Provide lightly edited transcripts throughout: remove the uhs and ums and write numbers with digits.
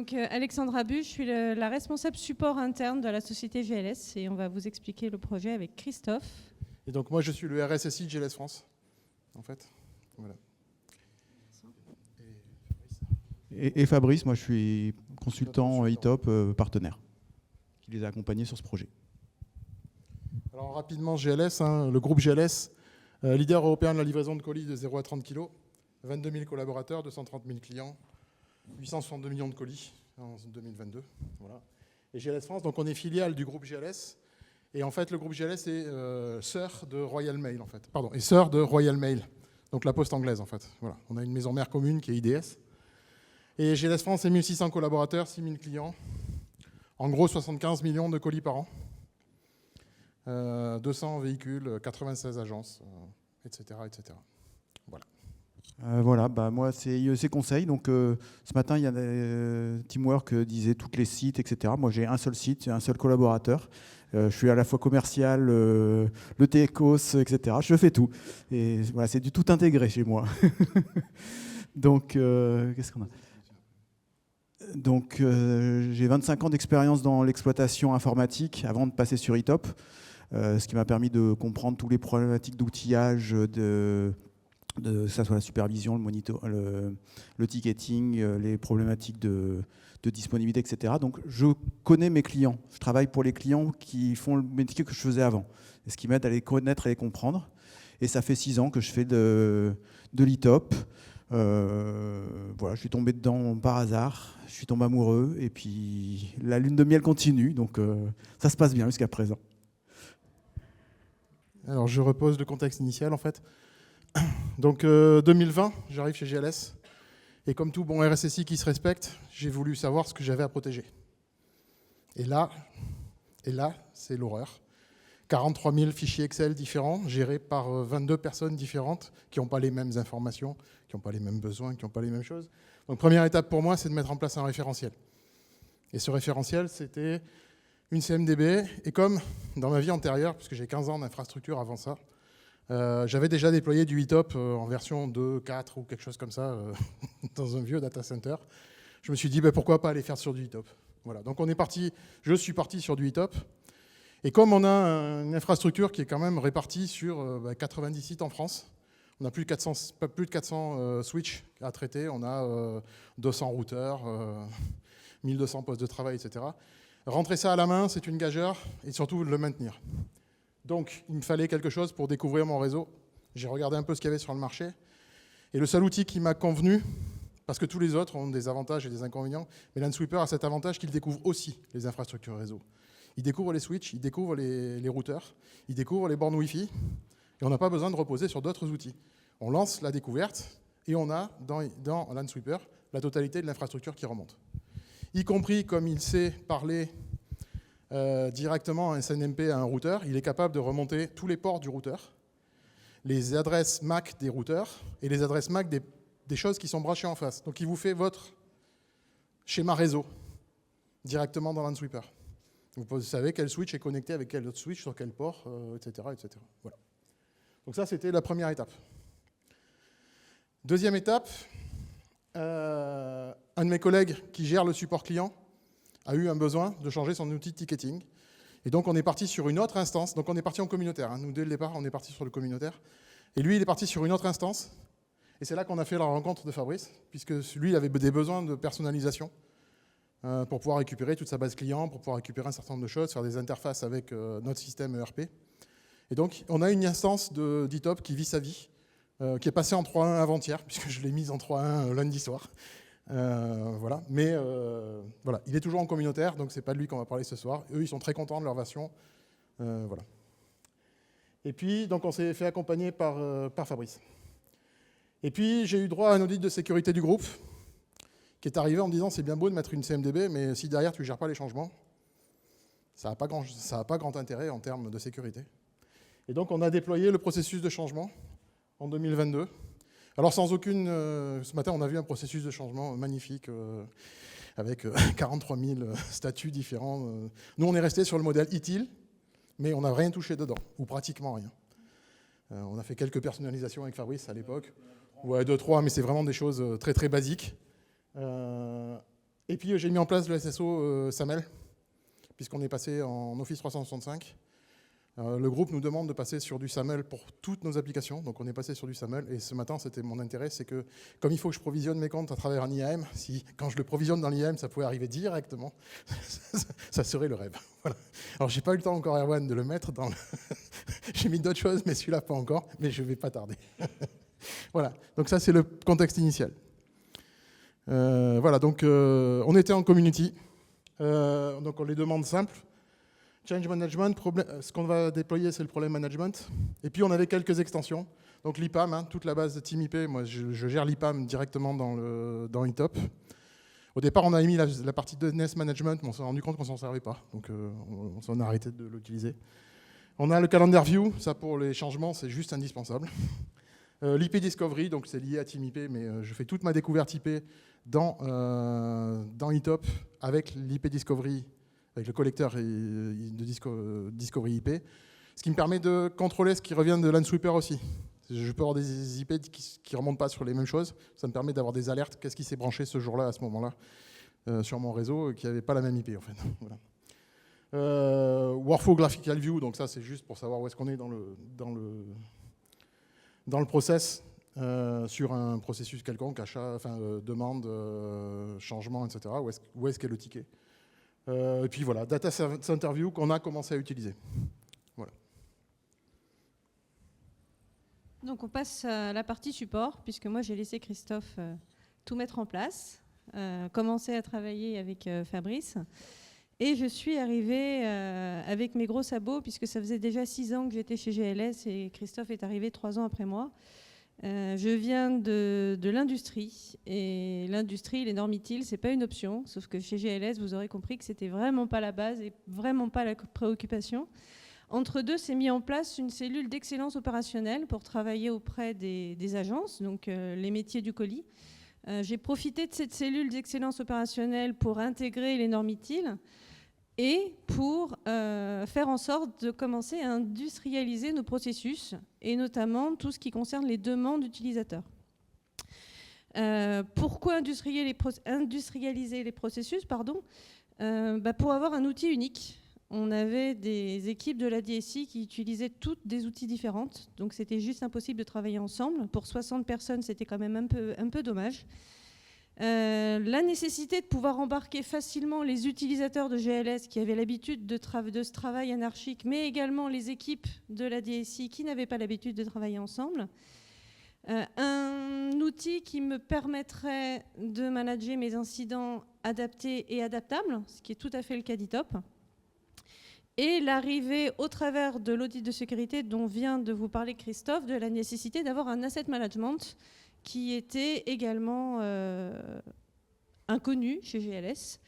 Donc Alexandra Bu, je suis la responsable support interne de la société GLS et on va vous expliquer le projet avec Christophe. Et donc moi je suis le RSSI de GLS France, en fait. Voilà. Et Fabrice, moi je suis consultant ITOP partenaire, qui les a accompagnés sur ce projet. Alors rapidement GLS, le groupe GLS, leader européen de la livraison de colis de 0 à 30 kg, 22 000 collaborateurs, 230 000 clients, 862 millions de colis en 2022. Voilà. Et GLS France, donc on est filiale du groupe GLS. Et en fait, le groupe GLS est sœur de Royal Mail, en fait. Pardon, et sœur de Royal Mail, donc la poste anglaise, en fait. Voilà. On a une maison mère commune qui est IDS. Et GLS France, c'est 1600 collaborateurs, 6000 clients. En gros, 75 millions de colis par an. 200 véhicules, 96 agences, etc., etc. Voilà. Voilà, moi c'est IEC Conseil, donc ce matin il y a Teamwork disait toutes les sites, etc. Moi j'ai un seul site, un seul collaborateur. Je suis à la fois commercial, le TECOS, etc. Je fais tout. Et voilà, c'est du tout intégré chez moi. Donc, qu'est-ce qu'on a ? Donc j'ai 25 ans d'expérience dans l'exploitation informatique avant de passer sur ITOP, ce qui m'a permis de comprendre toutes les problématiques d'outillage, que ça soit la supervision, le ticketing, les problématiques de disponibilité, etc. Donc je connais mes clients. Je travaille pour les clients qui font le métier que je faisais avant. Et ce qui m'aide à les connaître et les comprendre. Et ça fait 6 ans que je fais de l'ITOP. Voilà, je suis tombé dedans par hasard. Je suis tombé amoureux. Et puis la lune de miel continue. Donc ça se passe bien jusqu'à présent. Alors je repose le contexte initial en fait. Donc 2020, j'arrive chez GLS et comme tout bon RSSI qui se respecte, j'ai voulu savoir ce que j'avais à protéger. Et là, c'est l'horreur. 43 000 fichiers Excel différents, gérés par 22 personnes différentes qui n'ont pas les mêmes informations, qui n'ont pas les mêmes besoins, qui n'ont pas les mêmes choses. Donc première étape pour moi, c'est de mettre en place un référentiel. Et ce référentiel, c'était une CMDB. Et comme dans ma vie antérieure, puisque j'ai 15 ans d'infrastructure avant ça, j'avais déjà déployé du ITOP en version 2, 4 ou quelque chose comme ça dans un vieux data center. Je me suis dit pourquoi pas aller faire sur du ITOP. Voilà. Donc je suis parti sur du ITOP. Et comme on a une infrastructure qui est quand même répartie sur 90 sites en France, on a plus de 400 switches à traiter, on a 200 routeurs, 1200 postes de travail, etc. Rentrer ça à la main, c'est une gageure et surtout le maintenir. Donc, il me fallait quelque chose pour découvrir mon réseau. J'ai regardé un peu ce qu'il y avait sur le marché. Et le seul outil qui m'a convenu, parce que tous les autres ont des avantages et des inconvénients, mais Lansweeper a cet avantage qu'il découvre aussi les infrastructures réseau. Il découvre les switches, il découvre les routeurs, il découvre les bornes Wi-Fi, et on n'a pas besoin de reposer sur d'autres outils. On lance la découverte, et on a dans Lansweeper la totalité de l'infrastructure qui remonte. Y compris, comme il sait parler directement un SNMP à un routeur, il est capable de remonter tous les ports du routeur, les adresses MAC des routeurs et les adresses MAC des choses qui sont branchées en face. Donc il vous fait votre schéma réseau directement dans Lansweeper. Vous savez quel switch est connecté avec quel autre switch, sur quel port, etc., etc. Voilà. Donc ça, c'était la première étape. Deuxième étape, un de mes collègues qui gère le support client a eu un besoin de changer son outil de ticketing. Et donc, on est parti sur une autre instance. Donc, on est parti en communautaire. Nous, dès le départ, on est parti sur le communautaire. Et lui, il est parti sur une autre instance. Et c'est là qu'on a fait la rencontre de Fabrice, puisque lui, il avait des besoins de personnalisation pour pouvoir récupérer toute sa base client, pour pouvoir récupérer un certain nombre de choses, faire des interfaces avec notre système ERP. Et donc, on a une instance d'ITOP qui vit sa vie, qui est passée en 3.1 avant-hier, puisque je l'ai mise en 3.1 lundi soir. Voilà. Mais voilà, il est toujours en communautaire, donc c'est pas de lui qu'on va parler ce soir. Eux, ils sont très contents de leur version. Voilà. Et puis, donc, on s'est fait accompagner par Fabrice. Et puis, j'ai eu droit à un audit de sécurité du groupe qui est arrivé en me disant c'est bien beau de mettre une CMDB, mais si derrière tu ne gères pas les changements, ça n'a pas grand intérêt en termes de sécurité. Et donc, on a déployé le processus de changement en 2022. Alors sans aucune... ce matin, on a vu un processus de changement magnifique avec 43 000 statuts différents. Nous, on est resté sur le modèle ITIL, mais on n'a rien touché dedans, ou pratiquement rien. On a fait quelques personnalisations avec Fabrice à l'époque. Ouais, 2, 3, mais c'est vraiment des choses très très basiques. Et puis j'ai mis en place le SSO SAML, puisqu'on est passé en Office 365. Le groupe nous demande de passer sur du SAML pour toutes nos applications, donc on est passé sur du SAML. Et ce matin, c'était mon intérêt, c'est que comme il faut que je provisionne mes comptes à travers un IAM, si quand je le provisionne dans l'IAM, ça pouvait arriver directement, ça serait le rêve. Voilà. Alors j'ai pas eu le temps encore, Erwan, de le mettre dans le... J'ai mis d'autres choses, mais celui-là pas encore, mais je vais pas tarder. Voilà, donc ça c'est le contexte initial. Voilà, donc on était en community, donc on les demandes simples. Change management, ce qu'on va déployer, c'est le problème management. Et puis, on avait quelques extensions. Donc, l'IPAM, toute la base de Team IP, moi, je gère l'IPAM directement dans eTop. Au départ, on avait mis la partie de DNS management, mais on s'est rendu compte qu'on ne s'en servait pas. Donc, on s'en a arrêté de l'utiliser. On a le calendar view, ça pour les changements, c'est juste indispensable. L'IP Discovery, donc c'est lié à Team IP, mais je fais toute ma découverte IP dans eTop avec l'IP Discovery, avec le collecteur de Discovery IP, ce qui me permet de contrôler ce qui revient de LANSweeper aussi. Je peux avoir des IP qui ne remontent pas sur les mêmes choses, ça me permet d'avoir des alertes, qu'est-ce qui s'est branché ce jour-là, à ce moment-là, sur mon réseau, qui n'avait pas la même IP en fait. Voilà. Workflow Graphical View, donc ça c'est juste pour savoir où est-ce qu'on est dans le process, sur un processus quelconque, achat, demande, changement, etc. Où est-ce qu'est le ticket. Et puis voilà, Data Center View qu'on a commencé à utiliser. Voilà. Donc on passe à la partie support, puisque moi j'ai laissé Christophe tout mettre en place, commencer à travailler avec Fabrice. Et je suis arrivée avec mes gros sabots, puisque ça faisait déjà 6 ans que j'étais chez GLS et Christophe est arrivé 3 ans après moi. Je viens de l'industrie, et l'industrie, les normes ITIL, c'est pas une option, sauf que chez GLS, vous aurez compris que c'était vraiment pas la base et vraiment pas la préoccupation. Entre deux, s'est mis en place une cellule d'excellence opérationnelle pour travailler auprès des agences, donc les métiers du colis. J'ai profité de cette cellule d'excellence opérationnelle pour intégrer les normes ITIL et pour faire en sorte de commencer à industrialiser nos processus, et notamment tout ce qui concerne les demandes utilisateurs. Pourquoi industrialiser les processus, pour avoir un outil unique. On avait des équipes de la DSI qui utilisaient toutes des outils différents, donc c'était juste impossible de travailler ensemble. Pour 60 personnes, c'était quand même un peu dommage. La nécessité de pouvoir embarquer facilement les utilisateurs de GLS qui avaient l'habitude de ce travail anarchique, mais également les équipes de la DSI qui n'avaient pas l'habitude de travailler ensemble. Un outil qui me permettrait de manager mes incidents adaptés et adaptables, ce qui est tout à fait le cas d'eTop. Et l'arrivée au travers de l'audit de sécurité dont vient de vous parler Christophe, de la nécessité d'avoir un asset management qui était également inconnu chez GLS,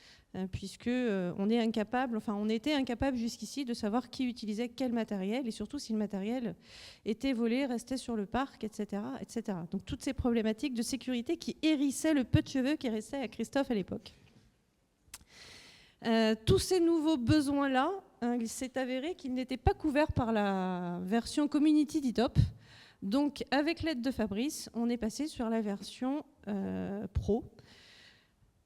puisque on était incapable jusqu'ici de savoir qui utilisait quel matériel et surtout si le matériel était volé, restait sur le parc, etc., etc. Donc toutes ces problématiques de sécurité qui hérissaient le peu de cheveux qui restait à Christophe à l'époque. Tous ces nouveaux besoins-là, il s'est avéré qu'ils n'étaient pas couverts par la version Community d'eTop. Donc, avec l'aide de Fabrice, on est passé sur la version Pro.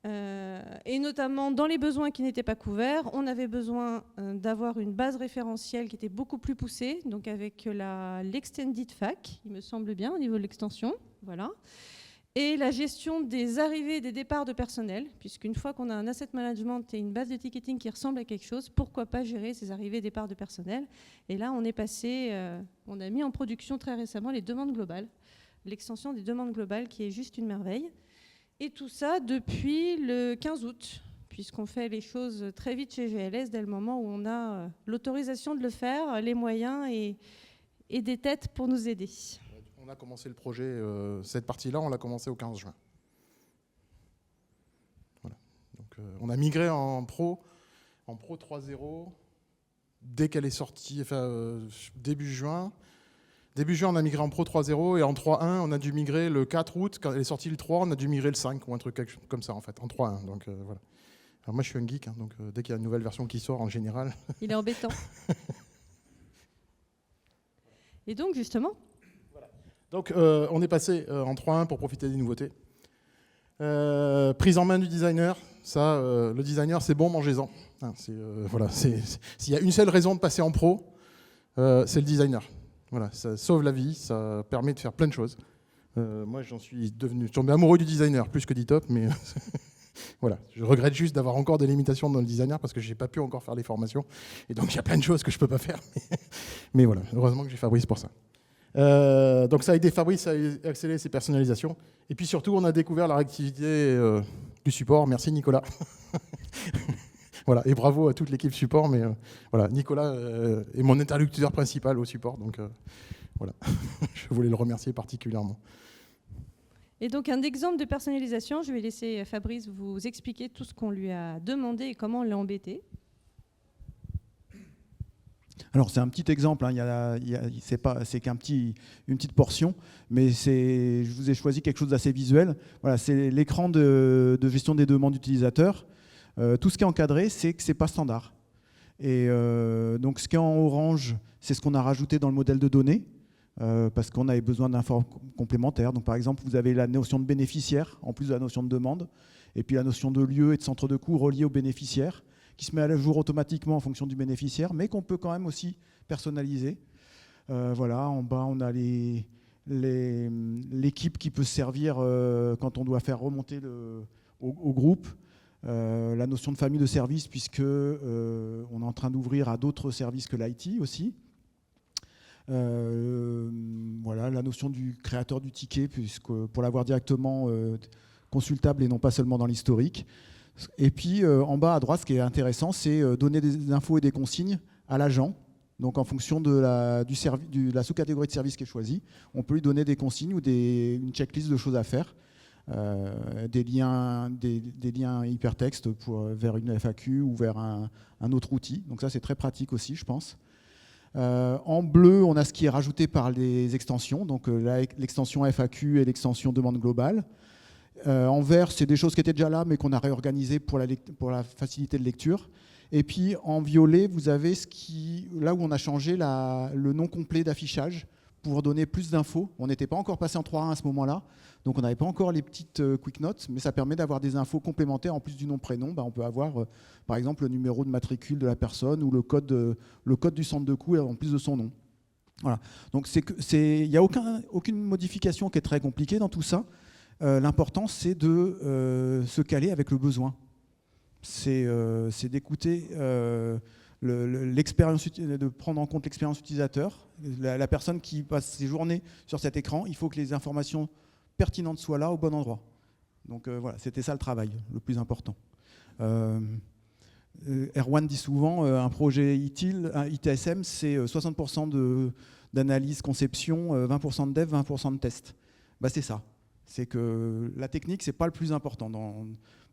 Et notamment, dans les besoins qui n'étaient pas couverts, on avait besoin d'avoir une base référentielle qui était beaucoup plus poussée, donc avec l'extended FAQ, il me semble bien, au niveau de l'extension. Voilà. Et la gestion des arrivées et des départs de personnel, puisqu'une fois qu'on a un asset management et une base de ticketing qui ressemble à quelque chose, pourquoi pas gérer ces arrivées et départs de personnel. Et là, on est passé, on a mis en production très récemment les demandes globales, l'extension des demandes globales qui est juste une merveille. Et tout ça depuis le 15 août, puisqu'on fait les choses très vite chez GLS dès le moment où on a l'autorisation de le faire, les moyens et des têtes pour nous aider. On a commencé le projet, cette partie-là, on l'a commencé au 15 juin. Voilà. Donc, on a migré en Pro 3.0 dès qu'elle est sortie, début juin. Début juin, on a migré en Pro 3.0 et en 3.1, on a dû migrer le 4 août. Quand elle est sortie le 3, on a dû migrer le 5 ou un truc comme ça en fait, en 3.1. Donc voilà. Alors moi, je suis un geek, donc dès qu'il y a une nouvelle version qui sort, en général. Il est embêtant. Et donc justement. Donc, on est passé en 3.1 pour profiter des nouveautés. Prise en main du designer. ça, le designer, c'est bon, mangez-en. Hein, voilà, s'il y a une seule raison de passer en pro, c'est le designer. Voilà, ça sauve la vie, ça permet de faire plein de choses. Moi, je suis tombé amoureux du designer, plus que d'e-top, mais voilà, je regrette juste d'avoir encore des limitations dans le designer parce que je n'ai pas pu encore faire les formations. Et donc, il y a plein de choses que je ne peux pas faire. Mais voilà, heureusement que j'ai Fabrice pour ça. Donc, ça a aidé Fabrice à accélérer ses personnalisations. Et puis surtout, on a découvert la réactivité du support. Merci Nicolas. Voilà, et bravo à toute l'équipe support. Mais voilà, Nicolas est mon interlocuteur principal au support. Donc voilà, je voulais le remercier particulièrement. Et donc un exemple de personnalisation, je vais laisser Fabrice vous expliquer tout ce qu'on lui a demandé et comment on l'a embêté. Alors c'est un petit exemple, hein, c'est qu'une petite portion, mais je vous ai choisi quelque chose d'assez visuel. Voilà, c'est l'écran de gestion des demandes utilisateurs. Tout ce qui est encadré, c'est que ce n'est pas standard. Et donc ce qui est en orange, c'est ce qu'on a rajouté dans le modèle de données. Parce qu'on avait besoin d'infos complémentaires. Donc, par exemple, vous avez la notion de bénéficiaire, en plus de la notion de demande, et puis la notion de lieu et de centre de coût relié au bénéficiaire, qui se met à jour automatiquement en fonction du bénéficiaire, mais qu'on peut quand même aussi personnaliser. Voilà, en bas, on a l'équipe qui peut servir quand on doit faire remonter au groupe. La notion de famille de service, puisque on est en train d'ouvrir à d'autres services que l'IT aussi. Voilà, la notion du créateur du ticket, puisque pour l'avoir directement consultable et non pas seulement dans l'historique. Et puis en bas à droite, ce qui est intéressant, c'est donner des infos et des consignes à l'agent. Donc en fonction de la sous-catégorie de service qui est choisie, on peut lui donner des consignes ou une checklist de choses à faire. Des liens hypertextes vers une FAQ ou vers un autre outil. Donc ça, c'est très pratique aussi, je pense. En bleu, on a ce qui est rajouté par les extensions, donc l'extension FAQ et l'extension demande globale. En vert, c'est des choses qui étaient déjà là, mais qu'on a réorganisées pour la facilité de lecture. Et puis en violet, vous avez là où on a changé le nom complet d'affichage pour donner plus d'infos. On n'était pas encore passé en 3.1 à ce moment-là, donc on n'avait pas encore les petites quick notes, mais ça permet d'avoir des infos complémentaires en plus du nom-prénom. On peut avoir, par exemple, le numéro de matricule de la personne ou le code du centre de coût en plus de son nom. Voilà. Donc il n'y a aucune modification qui est très compliquée dans tout ça. L'important, c'est de se caler avec le besoin. C'est d'écouter l'expérience, de prendre en compte l'expérience utilisateur. La personne qui passe ses journées sur cet écran, il faut que les informations pertinentes soient là au bon endroit. Donc voilà, c'était ça le travail, le plus important. Erwan dit souvent, un projet ITSM, c'est 60% d'analyse, conception, 20% de dev, 20% de test. C'est ça. C'est que la technique, c'est pas le plus important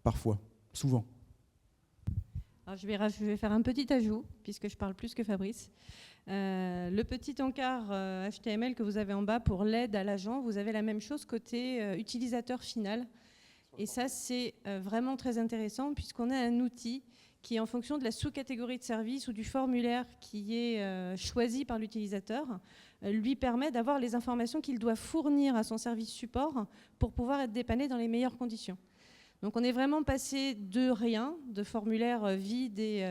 parfois, souvent. Alors je vais faire un petit ajout, puisque je parle plus que Fabrice. Le petit encart HTML que vous avez en bas pour l'aide à l'agent, vous avez la même chose côté utilisateur final. Et ça, c'est vraiment très intéressant, puisqu'on a un outil qui, en fonction de la sous-catégorie de service ou du formulaire qui est choisi par l'utilisateur, lui permet d'avoir les informations qu'il doit fournir à son service support pour pouvoir être dépanné dans les meilleures conditions. Donc on est vraiment passé de rien, de formulaires vides et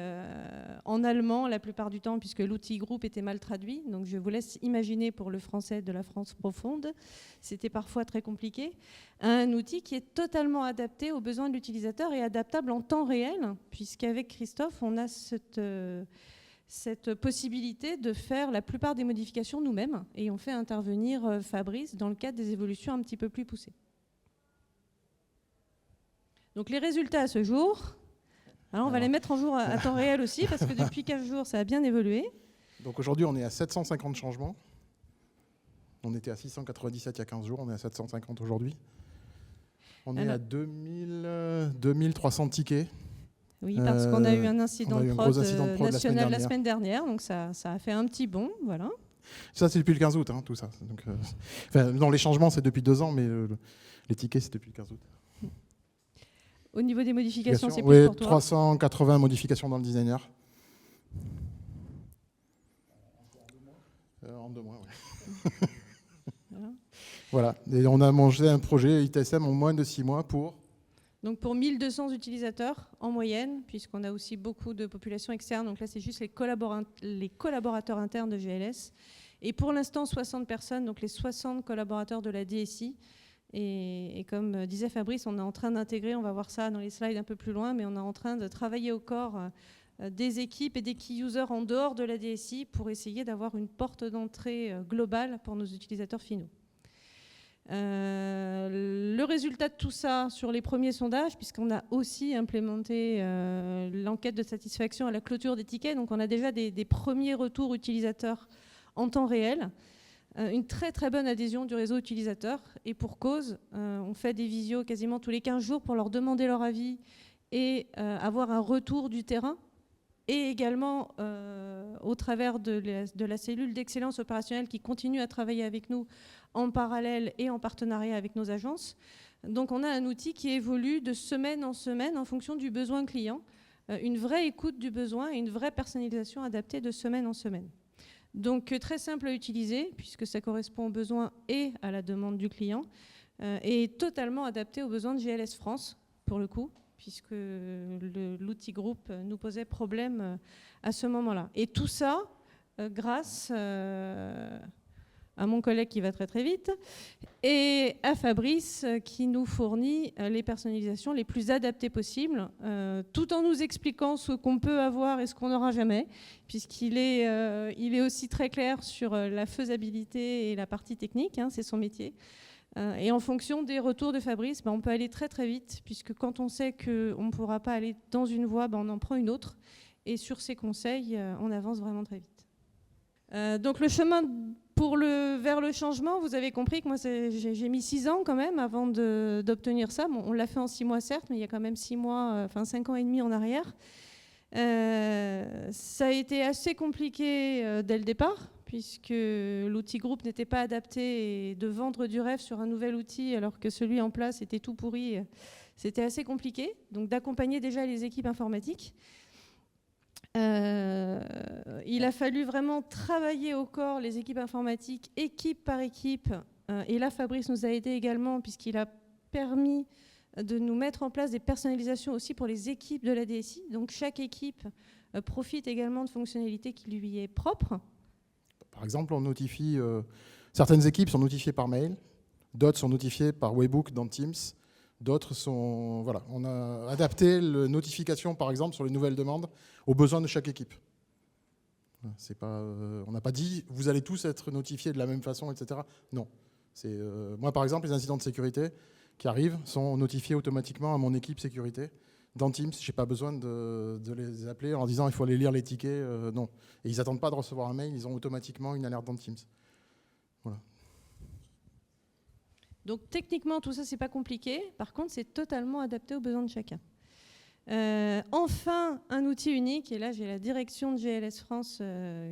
en allemand la plupart du temps, puisque l'outil groupe était mal traduit. Donc je vous laisse imaginer pour le français de la France profonde, c'était parfois très compliqué. Un outil qui est totalement adapté aux besoins de l'utilisateur et adaptable en temps réel, puisqu'avec Christophe, on a cette possibilité de faire la plupart des modifications nous-mêmes et on fait intervenir Fabrice dans le cadre des évolutions un petit peu plus poussées. Donc les résultats à ce jour, on va les mettre en jour à temps réel aussi, parce que depuis 15 jours, ça a bien évolué. Donc aujourd'hui, on est à 750 changements. On était à 697 il y a 15 jours, on est à 750 aujourd'hui. On est à 2300 tickets. Oui, parce qu'on a eu un incident de prod national la semaine dernière, donc ça a fait un petit bond, voilà. Ça, c'est depuis le 15 août, tout ça. Donc, non, les changements, c'est depuis 2 ans, mais les tickets, c'est depuis le 15 août. Au niveau des modifications, c'est plus pour toi. 380 modifications dans le designer. En 2 mois, oui. Voilà. Et on a mangé un projet ITSM en moins de 6 mois pour Donc pour 1200 utilisateurs en moyenne, puisqu'on a aussi beaucoup de populations externes, donc là c'est juste les collaborateurs internes de GLS. Et pour l'instant 60 personnes, donc les 60 collaborateurs de la DSI. Et comme disait Fabrice, on est en train d'intégrer, on va voir ça dans les slides un peu plus loin, mais on est en train de travailler au corps des équipes et des key users en dehors de la DSI pour essayer d'avoir une porte d'entrée globale pour nos utilisateurs finaux. Le résultat de tout ça sur les premiers sondages, puisqu'on a aussi implémenté l'enquête de satisfaction à la clôture des tickets, donc on a déjà des premiers retours utilisateurs en temps réel, une très très bonne adhésion du réseau utilisateur, et pour cause, on fait des visios quasiment tous les 15 jours pour leur demander leur avis et avoir un retour du terrain, et également au travers de la cellule d'excellence opérationnelle qui continue à travailler avec nous en parallèle et en partenariat avec nos agences. Donc on a un outil qui évolue de semaine en semaine en fonction du besoin client, une vraie écoute du besoin et une vraie personnalisation adaptée de semaine en semaine. Donc très simple à utiliser puisque ça correspond aux besoins et à la demande du client et totalement adapté aux besoins de GLS France pour le coup, puisque l'outil groupe nous posait problème à ce moment-là. Et tout ça grâce à mon collègue qui va très très vite, et à Fabrice qui nous fournit les personnalisations les plus adaptées possibles, tout en nous expliquant ce qu'on peut avoir et ce qu'on n'aura jamais, puisqu'il est aussi très clair sur la faisabilité et la partie technique, hein, c'est son métier. Et en fonction des retours de Fabrice, on peut aller très très vite, puisque quand on sait qu'on ne pourra pas aller dans une voie, on en prend une autre, et sur ses conseils, on avance vraiment très vite. Donc le chemin vers le changement, vous avez compris que moi j'ai mis 6 ans quand même avant d'obtenir ça. Bon, on l'a fait en 6 mois certes, mais il y a quand même 6 mois, enfin 5 ans et demi en arrière. Ça a été assez compliqué dès le départ, puisque l'outil groupe n'était pas adapté, et de vendre du rêve sur un nouvel outil alors que celui en place était tout pourri, c'était assez compliqué. Donc d'accompagner déjà les équipes informatiques. Il a fallu vraiment travailler au corps les équipes informatiques, équipe par équipe. Et là, Fabrice nous a aidé également, puisqu'il a permis de nous mettre en place des personnalisations aussi pour les équipes de la DSI. Donc chaque équipe profite également de fonctionnalités qui lui est propre. Par exemple, on notifie, certaines équipes sont notifiées par mail, d'autres sont notifiées par webhook dans Teams, d'autres sont... Voilà, on a adapté la notification, par exemple, sur les nouvelles demandes aux besoins de chaque équipe. On n'a pas dit « vous allez tous être notifiés de la même façon », etc. Non. Moi, par exemple, les incidents de sécurité qui arrivent sont notifiés automatiquement à mon équipe sécurité. Dans Teams, je n'ai pas besoin de les appeler en disant « il faut aller lire les tickets ». Non. Et ils n'attendent pas de recevoir un mail, ils ont automatiquement une alerte dans Teams. Voilà. Donc techniquement, tout ça, c'est pas compliqué. Par contre, c'est totalement adapté aux besoins de chacun. Enfin, un outil unique. Et là, j'ai la direction de GLS France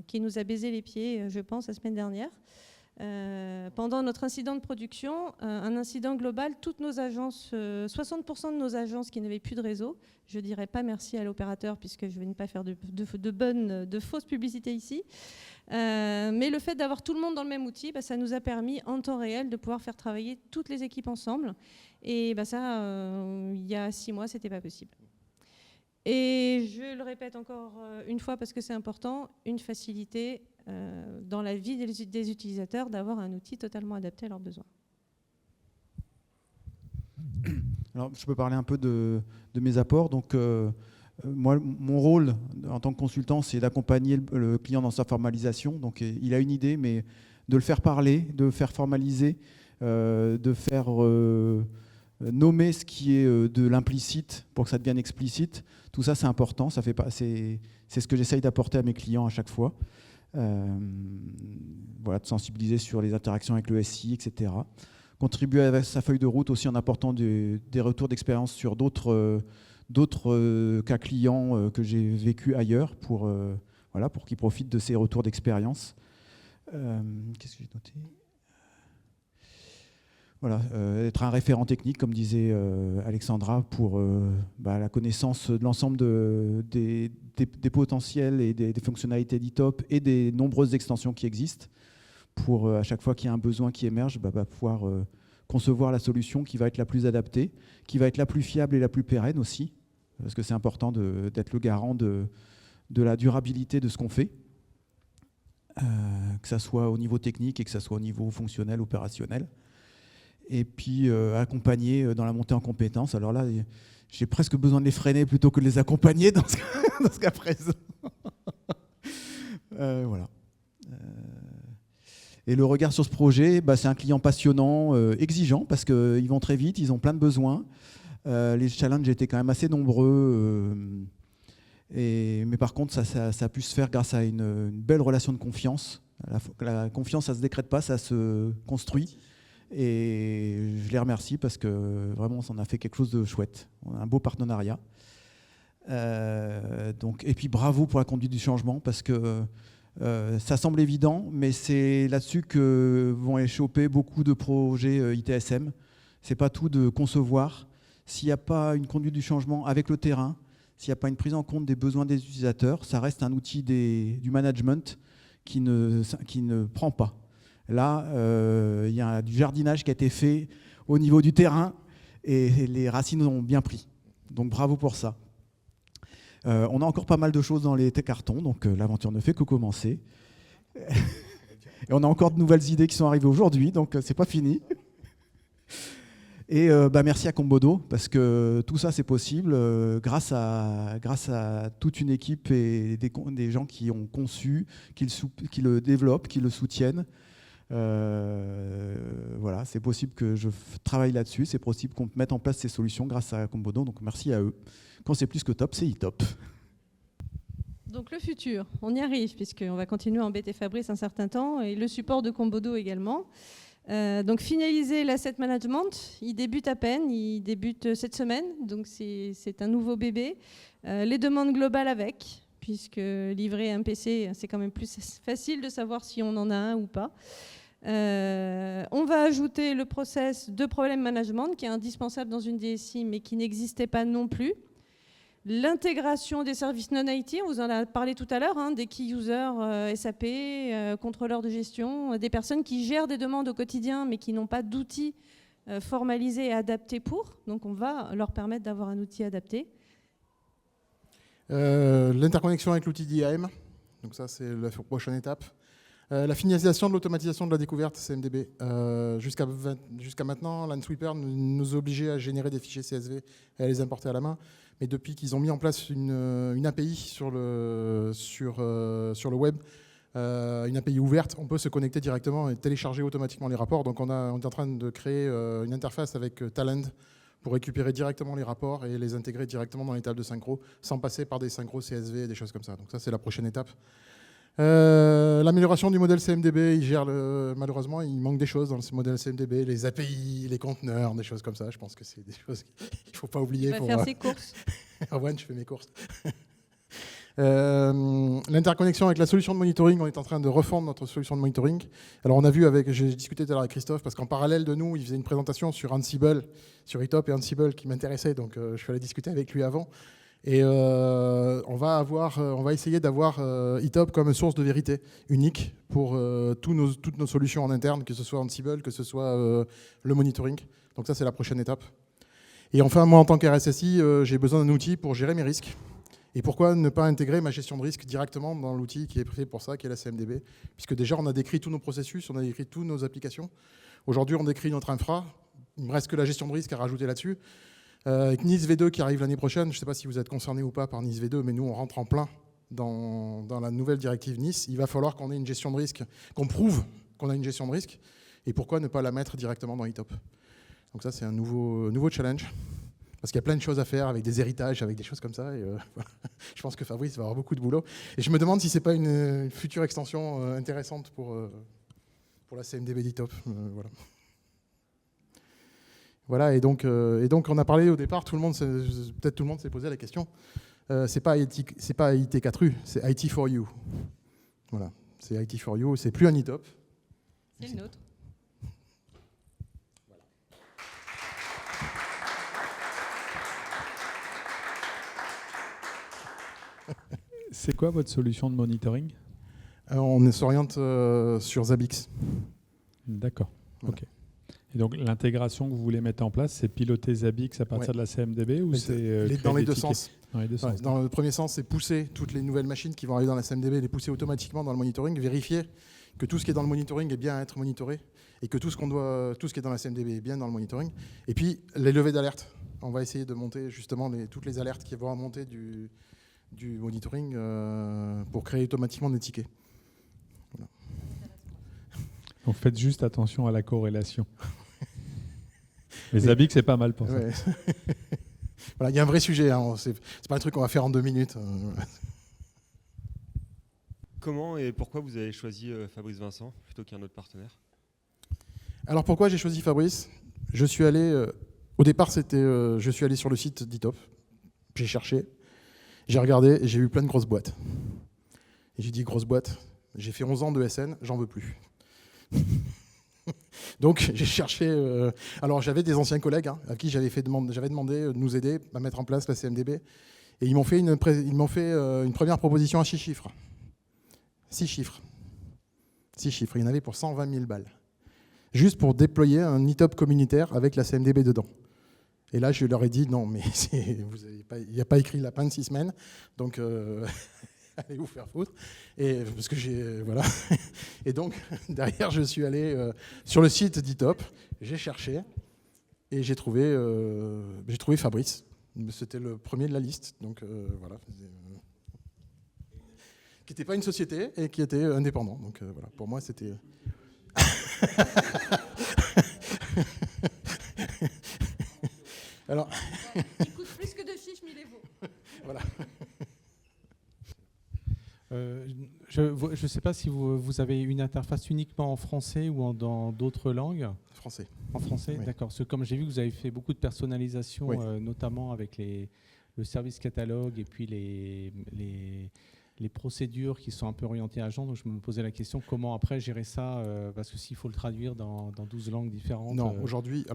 qui nous a baisé les pieds, je pense, la semaine dernière. Pendant notre incident de production, un incident global, toutes nos agences, 60% de nos agences qui n'avaient plus de réseau, je ne dirais pas merci à l'opérateur puisque je vais ne pas faire de fausses publicités ici, mais le fait d'avoir tout le monde dans le même outil, ça nous a permis en temps réel de pouvoir faire travailler toutes les équipes ensemble, et ça, il y a 6 mois, ce n'était pas possible. Et je le répète encore une fois parce que c'est important, une facilité dans la vie des utilisateurs d'avoir un outil totalement adapté à leurs besoins. Alors, je peux parler un peu de mes apports. Donc, moi, mon rôle en tant que consultant, c'est d'accompagner le client dans sa formalisation. Donc, il a une idée, mais de le faire parler, de le faire formaliser, de faire nommer ce qui est de l'implicite pour que ça devienne explicite. Tout ça, c'est important. C'est ce que j'essaye d'apporter à mes clients à chaque fois. Voilà, de sensibiliser sur les interactions avec le SI, etc. Contribuer à sa feuille de route aussi en apportant des retours d'expérience sur d'autres cas clients que j'ai vécu ailleurs pour qu'ils profitent de ces retours d'expérience. Qu'est-ce que j'ai noté ? Voilà, être un référent technique, comme disait Alexandra, pour la connaissance de l'ensemble des potentiels et des fonctionnalités d'e-top et des nombreuses extensions qui existent, pour à chaque fois qu'il y a un besoin qui émerge, pouvoir concevoir la solution qui va être la plus adaptée, qui va être la plus fiable et la plus pérenne aussi, parce que c'est important d'être le garant de la durabilité de ce qu'on fait, que ça soit au niveau technique et que ça soit au niveau fonctionnel, opérationnel. Et puis accompagner dans la montée en compétences. Alors là, j'ai presque besoin de les freiner plutôt que de les accompagner dans ce cas présent. Voilà. Et le regard sur ce projet, c'est un client passionnant, exigeant, parce qu'ils vont très vite, ils ont plein de besoins. Les challenges étaient quand même assez nombreux. Mais par contre, ça a pu se faire grâce à une belle relation de confiance. La confiance, ça ne se décrète pas, ça se construit. Et je les remercie parce que vraiment, ça en a fait quelque chose de chouette. On a un beau partenariat. Et puis bravo pour la conduite du changement, parce que ça semble évident, mais c'est là-dessus que vont échopper beaucoup de projets ITSM. C'est pas tout de concevoir. S'il n'y a pas une conduite du changement avec le terrain, s'il n'y a pas une prise en compte des besoins des utilisateurs, ça reste un outil du management qui ne prend pas. Là, il y a du jardinage qui a été fait au niveau du terrain et les racines ont bien pris. Donc bravo pour ça. On a encore pas mal de choses dans les cartons, donc l'aventure ne fait que commencer. Et on a encore de nouvelles idées qui sont arrivées aujourd'hui, donc c'est pas fini. Et merci à Kombodo, parce que tout ça c'est possible grâce à toute une équipe et des gens qui ont conçu, qui le développent, qui le soutiennent. Voilà, c'est possible que je travaille là-dessus, c'est possible qu'on mette en place ces solutions grâce à Kombodo, donc merci à eux. Quand c'est plus que top, c'est e-top. Donc le futur, on y arrive, puisqu'on va continuer à embêter Fabrice un certain temps, et le support de Kombodo également. Donc finaliser l'asset management, il débute à peine, il débute cette semaine, donc c'est un nouveau bébé. Les demandes globales avec, puisque livrer un PC, c'est quand même plus facile de savoir si on en a un ou pas. On va ajouter le process de problème management qui est indispensable dans une DSI mais qui n'existait pas non plus. L'intégration des services non-IT, on vous en a parlé tout à l'heure, des key users SAP, contrôleurs de gestion, des personnes qui gèrent des demandes au quotidien mais qui n'ont pas d'outils formalisés et adaptés pour. Donc on va leur permettre d'avoir un outil adapté. L'interconnexion avec l'outil d'IAM, donc ça c'est la prochaine étape. La finalisation de l'automatisation de la découverte CMDB. Jusqu'à maintenant, LANSweeper nous obligeait à générer des fichiers CSV et à les importer à la main. Mais depuis qu'ils ont mis en place une API sur le web, une API ouverte, on peut se connecter directement et télécharger automatiquement les rapports. Donc on est en train de créer une interface avec Talend pour récupérer directement les rapports et les intégrer directement dans les tables de synchro, sans passer par des synchros CSV et des choses comme ça. Donc ça, c'est la prochaine étape. L'amélioration du modèle CMDB, malheureusement, il manque des choses dans ce modèle CMDB, les API, les conteneurs, des choses comme ça. Je pense que c'est des choses qu'il ne faut pas oublier. Il va faire ses courses. Erwan, je fais mes courses. L'interconnexion avec la solution de monitoring, on est en train de refondre notre solution de monitoring. Alors on a vu j'ai discuté tout à l'heure avec Christophe, parce qu'en parallèle de nous, il faisait une présentation sur Ansible, sur e-top et Ansible qui m'intéressait, donc je suis allé discuter avec lui avant. Et on va essayer d'avoir e-top comme source de vérité unique pour toutes nos solutions en interne, que ce soit Ansible, que ce soit le monitoring. Donc ça, c'est la prochaine étape. Et enfin, moi, en tant qu'RSSI, j'ai besoin d'un outil pour gérer mes risques. Et pourquoi ne pas intégrer ma gestion de risque directement dans l'outil qui est fait pour ça, qui est la CMDB? Puisque déjà, on a décrit tous nos processus, on a décrit toutes nos applications. Aujourd'hui, on décrit notre infra. Il ne me reste que la gestion de risque à rajouter là-dessus. Avec NIS V2 qui arrive l'année prochaine, je ne sais pas si vous êtes concernés ou pas par NIS V2, mais nous, on rentre en plein dans la nouvelle directive NIS. Il va falloir qu'on ait une gestion de risque, qu'on prouve qu'on a une gestion de risque. Et pourquoi ne pas la mettre directement dans e-top? Donc ça, c'est un nouveau challenge. Parce qu'il y a plein de choses à faire avec des héritages, avec des choses comme ça. Et je pense que Fabrice va avoir beaucoup de boulot. Et je me demande si ce n'est pas une future extension intéressante pour la CMDB d'e-top. Voilà. Voilà, et donc on a parlé au départ, peut-être tout le monde s'est posé la question. C'est pas IT4U, c'est IT for you. Voilà, c'est IT for you, c'est plus un e-top. C'est le nôtre. C'est quoi votre solution de monitoring? On s'oriente sur Zabbix. D'accord, voilà. ok. Et donc l'intégration que vous voulez mettre en place, c'est piloter Zabbix à partir de la CMDB ou c'est dans les créer des deux tickets sens. Dans les deux sens. Dans le premier sens, c'est pousser toutes les nouvelles machines qui vont arriver dans la CMDB, les pousser automatiquement dans le monitoring, vérifier que tout ce qui est dans le monitoring est bien à être monitoré et que tout ce qui est dans la CMDB est bien dans le monitoring. Et puis les levées d'alerte. On va essayer de monter justement toutes les alertes qui vont remonter du monitoring pour créer automatiquement des tickets. Voilà. Donc faites juste attention à la corrélation. Mais Zabbix, c'est pas mal pour ça. Ouais. Voilà, il y a un vrai sujet, hein. C'est pas un truc qu'on va faire en 2 minutes. Comment et pourquoi vous avez choisi Fabrice Vincent plutôt qu'un autre partenaire? Alors pourquoi j'ai choisi Fabrice? Je suis allé, au départ je suis allé sur le site d'ITOP, j'ai cherché, j'ai regardé et j'ai vu plein de grosses boîtes. Et j'ai dit grosse boîte, j'ai fait 11 ans de SN, j'en veux plus. Donc j'ai cherché, alors j'avais des anciens collègues à qui j'avais demandé de nous aider à mettre en place la CMDB et ils m'ont fait une première proposition à 6 chiffres. 6 chiffres. 6 chiffres, il y en avait pour 120 000 balles. Juste pour déployer un ITOP communautaire avec la CMDB dedans. Et là, je leur ai dit, non, mais il n'y a pas écrit lapin de 6 semaines, donc allez vous faire foutre. Parce que voilà. Et donc, derrière, je suis allé sur le site d'ITOP, j'ai cherché, et j'ai trouvé Fabrice. C'était le premier de la liste, donc voilà. Qui n'était pas une société et qui était indépendant. Donc voilà, pour moi, c'était... Alors... Il coûte plus que 2 fiches, mais il est beau. Voilà. Je ne sais pas si vous avez une interface uniquement en français ou dans d'autres langues. Français. En français, Oui. d'accord. Parce que comme j'ai vu que vous avez fait beaucoup de personnalisation, Oui. Notamment avec le service catalogue et puis les procédures qui sont un peu orientées à genre. Donc je me posais la question comment après gérer ça, parce que s'il faut le traduire dans 12 langues différentes. Non, aujourd'hui,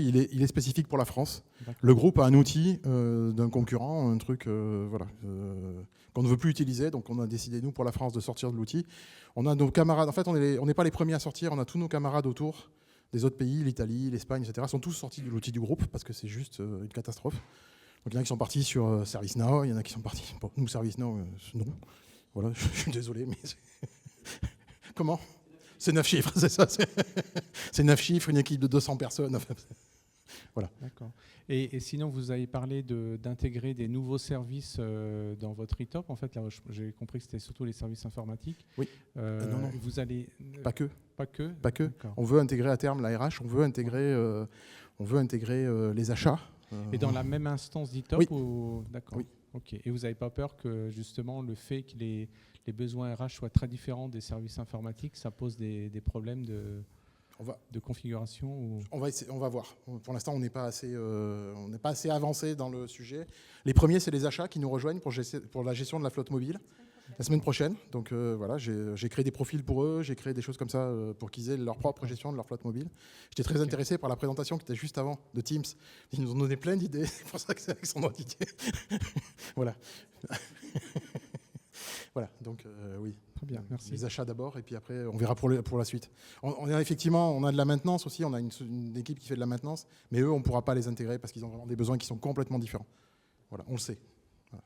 il est spécifique pour la France. D'accord. Le groupe a un outil d'un concurrent, un truc qu'on ne veut plus utiliser, donc on a décidé, nous, pour la France, de sortir de l'outil. On a nos camarades, en fait, on n'est pas les premiers à sortir, on a tous nos camarades autour des autres pays, l'Italie, l'Espagne, etc., sont tous sortis de l'outil du groupe, parce que c'est juste une catastrophe. Donc il y en a qui sont partis sur ServiceNow, il y en a qui sont partis... Bon, nous, ServiceNow, non. Voilà, je suis désolé, mais... Comment ? C'est 9 chiffres, c'est ça. C'est 9 chiffres, une équipe de 200 personnes. Voilà. D'accord. Et sinon, vous avez parlé d'intégrer des nouveaux services dans votre ITOP. En fait, là, j'ai compris que c'était surtout les services informatiques. Oui. Non. Vous allez... Pas que. Pas que. Pas que. D'accord. On veut intégrer à terme la RH, on veut intégrer les achats. Et dans la même instance d'ITOP Oui. D'accord. Oui. Ok. Et vous n'avez pas peur que justement le fait que les besoins RH soient très différents des services informatiques, ça pose des problèmes de configuration ou... On va voir. Pour l'instant, on n'est pas assez avancé dans le sujet. Les premiers, c'est les achats qui nous rejoignent pour la gestion de la flotte mobile la semaine prochaine. Donc voilà, j'ai créé des profils pour eux, j'ai créé des choses comme ça pour qu'ils aient leur propre gestion de leur flotte mobile. J'étais très intéressé par la présentation qui était juste avant de Teams. Ils nous ont donné plein d'idées. C'est pour ça que c'est Alexandre Didier. Voilà. Voilà, donc oui. Très bien, merci. Les achats d'abord, et puis après, on verra pour la suite. On a de la maintenance aussi, on a une équipe qui fait de la maintenance, mais eux, on ne pourra pas les intégrer parce qu'ils ont vraiment des besoins qui sont complètement différents. Voilà, on le sait. Voilà.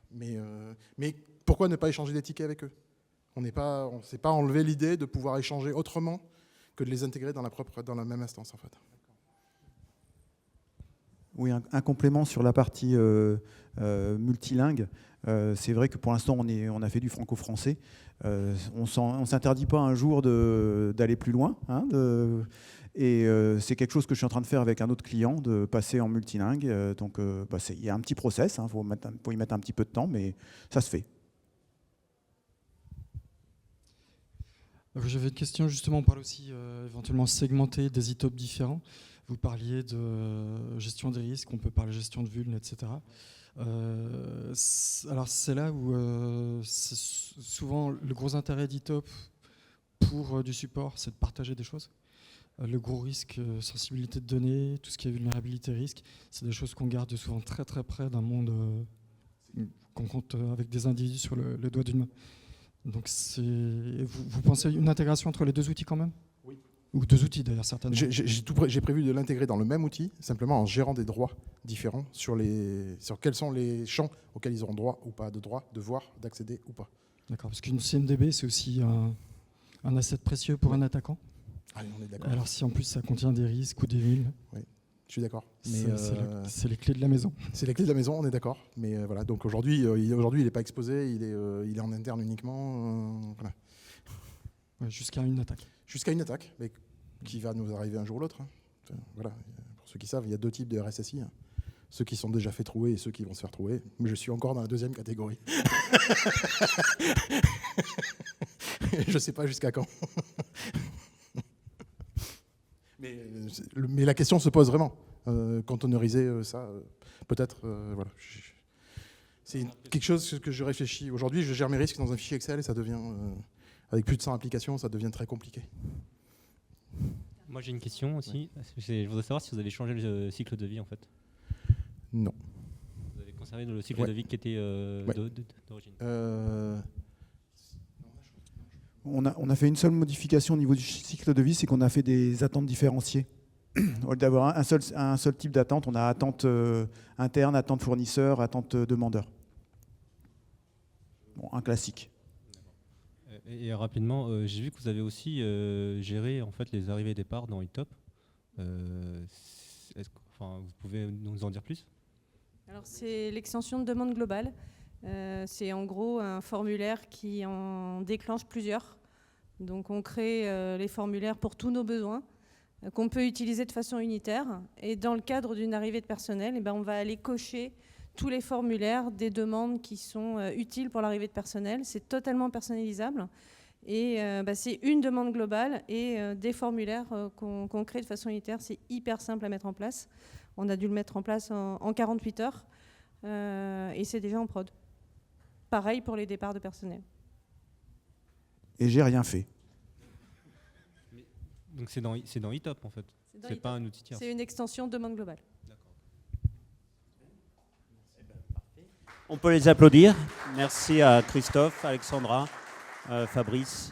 Mais pourquoi ne pas échanger des tickets avec eux? On ne s'est pas enlevé l'idée de pouvoir échanger autrement que de les intégrer dans la même instance, en fait. Oui, un complément sur la partie multilingue. C'est vrai que pour l'instant, on a fait du franco-français. On ne s'interdit pas un jour d'aller plus loin. Et c'est quelque chose que je suis en train de faire avec un autre client, de passer en multilingue. Donc, il y a un petit process. Faut y mettre un petit peu de temps, mais ça se fait. J'avais une question, justement, on parle aussi éventuellement segmenter des ITOP différents. Vous parliez de gestion des risques, on peut parler de gestion de vulnes, etc. Alors c'est là où c'est souvent le gros intérêt d'ITOP pour du support, c'est de partager des choses. Le gros risque, sensibilité de données, tout ce qui est vulnérabilité risque, c'est des choses qu'on garde souvent très très près d'un monde qu'on compte avec des individus sur le doigt d'une main. Donc vous pensez une intégration entre les deux outils quand même ? Oui. Ou deux outils d'ailleurs, certainement. J'ai prévu de l'intégrer dans le même outil, simplement en gérant des droits différents sur quels sont les champs auxquels ils auront droit ou pas de droit, de voir, d'accéder ou pas. D'accord, parce qu'une CMDB, c'est aussi un asset précieux pour un attaquant. Allez, on est d'accord. Alors si en plus ça contient des risques ou des villes, Je suis d'accord. c'est les clés de la maison. C'est les clés de la maison, on est d'accord. Mais voilà, donc aujourd'hui, il n'est pas exposé, il est en interne uniquement. Voilà. Ouais, jusqu'à une attaque. Jusqu'à une attaque, mais qui va nous arriver un jour ou l'autre. Hein. Enfin, voilà. Pour ceux qui savent, il y a deux types de RSSI. Hein. Ceux qui sont déjà fait trouer et ceux qui vont se faire trouer. Mais je suis encore dans la deuxième catégorie. Je ne sais pas jusqu'à quand. Mais la question se pose vraiment. Containeriser ça, peut-être. Voilà. C'est quelque chose que je réfléchis. Aujourd'hui, je gère mes risques dans un fichier Excel et ça devient, avec plus de 100 applications, ça devient très compliqué. Moi j'ai une question aussi. Je voudrais savoir si vous avez changé le cycle de vie en fait. Non. Vous avez conservé le cycle de vie qui était d'origine. On a fait une seule modification au niveau du cycle de vie, c'est qu'on a fait des attentes différenciées. Au lieu d'avoir un seul type d'attente, on a attente interne, attente fournisseur, attente demandeur. Bon, un classique. Et rapidement, j'ai vu que vous avez aussi géré en fait les arrivées et départs dans eTop. Vous pouvez nous en dire plus? Alors c'est l'extension de demande globale. C'est en gros un formulaire qui en déclenche plusieurs. Donc on crée les formulaires pour tous nos besoins qu'on peut utiliser de façon unitaire. Et dans le cadre d'une arrivée de personnel, on va aller cocher tous les formulaires des demandes qui sont utiles pour l'arrivée de personnel. C'est totalement personnalisable. Et c'est une demande globale et des formulaires qu'on crée de façon unitaire. C'est hyper simple à mettre en place. On a dû le mettre en place en 48 heures. Et c'est déjà en prod. Pareil pour les départs de personnel. Et j'ai rien fait. Donc c'est dans eTop en fait. C'est pas un outil tiers. C'est une extension demande globale. On peut les applaudir. Merci à Christophe, Alexandra, Fabrice.